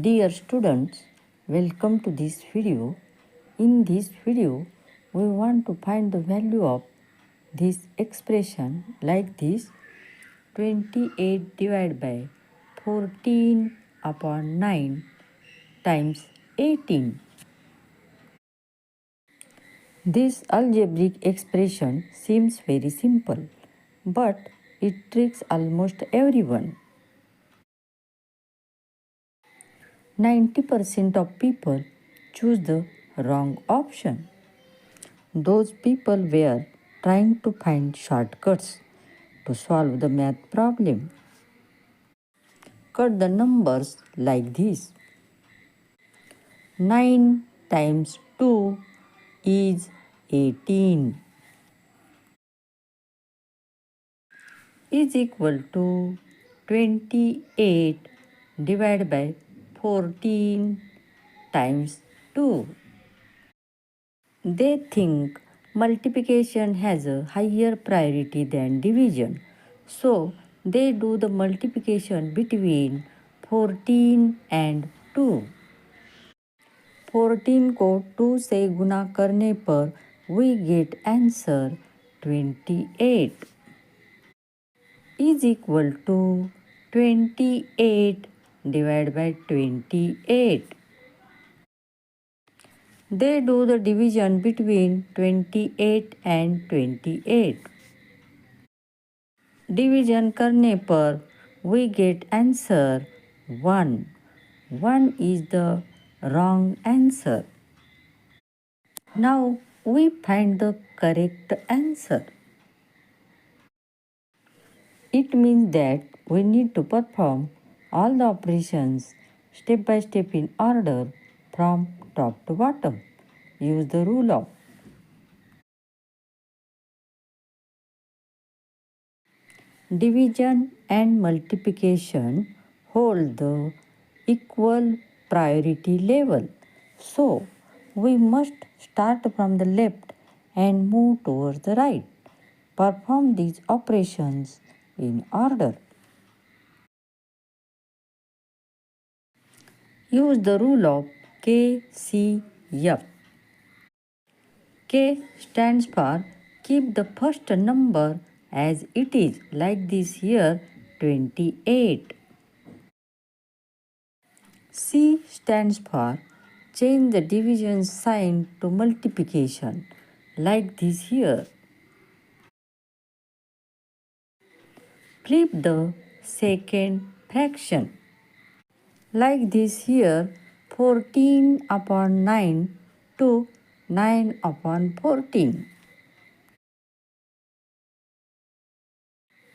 Dear students, welcome to this video. In this video, we want to find the value of this expression like this: 28 divided by 14 upon 9 times 18. This algebraic expression seems very simple, but it tricks almost everyone. 90% of people choose the wrong option. Those people were trying to find shortcuts to solve the math problem. Cut the numbers like this: 9 times 2 is 18 is equal to 28 divided by 14 times 2. They think multiplication has a higher priority than division, so they do the multiplication between 14 and 2. 14 को 2 से गुना करने पर we get answer 28 is equal to 28 divided by 28. They do the division between 28 and 28. Division करने पर we get answer 1. 1 is the wrong answer. Now we find the correct answer. It means that we need to perform all the operations step by step in order from top to bottom. Use the rule of division and multiplication hold the equal priority level. So, we must start from the left and move towards the right. Perform these operations in order. Use the rule of KCF. K stands for keep the first number as it is, like this here 28. C stands for change the division sign to multiplication, like this here. Flip the second fraction, like this here 14 upon 9 to 9 upon 14.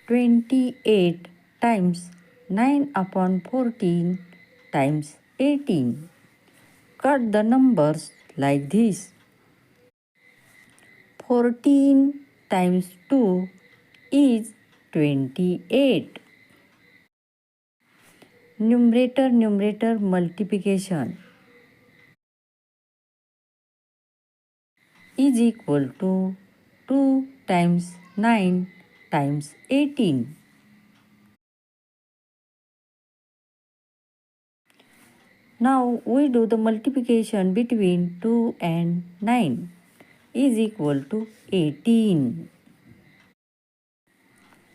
28 times 9 upon 14 times 18. Cut the numbers like this: 14 times 2 is 28. Numerator multiplication is equal to 2 times 9 times 18. Now we do the multiplication between 2 and 9 is equal to 18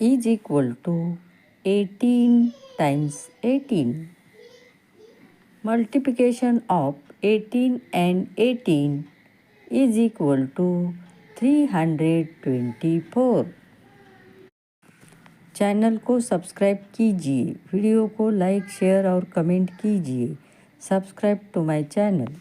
is equal to 18 times 18. Multiplication of 18 and 18 is equal to 324. Channel को subscribe कीजिए, video को like share और comment कीजिए. Subscribe to my channel.